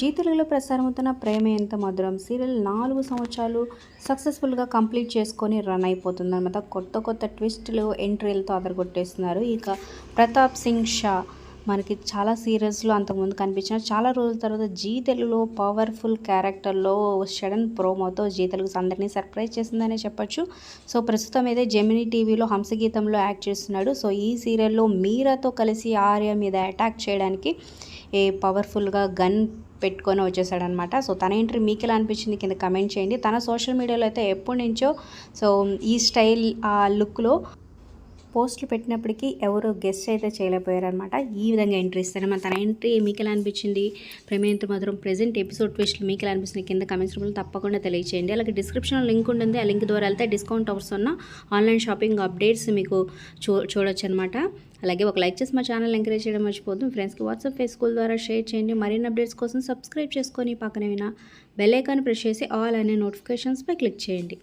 G తెలుగులో ప్రసారమవుతున్న ప్రేమ ఎంత మధురం సీరియల్ 4 సంవత్సరాలు సక్సెస్ఫుల్గా కంప్లీట్ చేసుకొని రన్ అయిపోతుంది అనమాట. కొత్త ట్విస్టులు ఎంట్రీలతో అదరగొట్టేస్తున్నారు. ఇక ప్రతాప్ సింగ్ షా మనకి చాలా సీరియల్స్లో అంతకుముందు కనిపించిన చాలా రోజుల తర్వాత జీ తెలుగులో పవర్ఫుల్ క్యారెక్టర్లో సడన్ ప్రోమోతో జీ తెలుగు అందరినీ సర్ప్రైజ్ చేసిందనే చెప్పొచ్చు. సో ప్రస్తుతం అయితే జెమినీ టీవీలో హంసగీతంలో యాక్ట్ చేస్తున్నాడు. సో ఈ సీరియల్లో మీరాతో కలిసి ఆర్య మీద అటాక్ చేయడానికి పవర్ఫుల్గా గన్ పెట్టుకొని వచ్చేసాడనమాట. సో తన ఎంట్రీ మీకు ఎలా అనిపించింది కింద కమెంట్ చేయండి. తన సోషల్ మీడియాలో అయితే ఎప్పటి నుంచో సో ఈ స్టైల్ ఆ లుక్లో పోస్టులు పెట్టినప్పటికీ ఎవరు గెస్ట్ అయితే చేయలేకపోయారనమాట. ఈ విధంగా ఎంట్రీ ఇస్తారనమాట. తన ఎంట్రీ మీకు ఎలా అనిపించింది, ప్రేమ ఎంత మధురం ప్రెజెంట్ ఎపిసోడ్ ట్విస్ట్లు మీకు ఎలా అనిపిస్తుంది కింద కమెంట్స్ రూపంలో తప్పకుండా తెలియచేయండి. అలాగే డిస్క్రిప్షన్లో లింక్ ఉంటుంది. ఆ లింక్ ద్వారా వెళ్తే డిస్కౌంట్ ఆఫర్స్ ఉన్న ఆన్లైన్ షాపింగ్ అప్డేట్స్ మీకు చూడొచ్చు అనమాట. అలాగే ఒక లైక్ చేసి మా ఛానల్ ఎంకరేజ్ చేయడం మర్చిపోతుంది. ఫ్రెండ్స్కి వాట్సాప్ ఫేస్బుక్ ద్వారా షేర్ చేయండి. మరిన్ని అప్డేట్స్ కోసం సబ్స్క్రైబ్ చేసుకొని పక్కన బెల్ ఐకాన్ ప్రెస్ చేసి ఆల్ అనే నోటిఫికేషన్స్పై క్లిక్ చేయండి.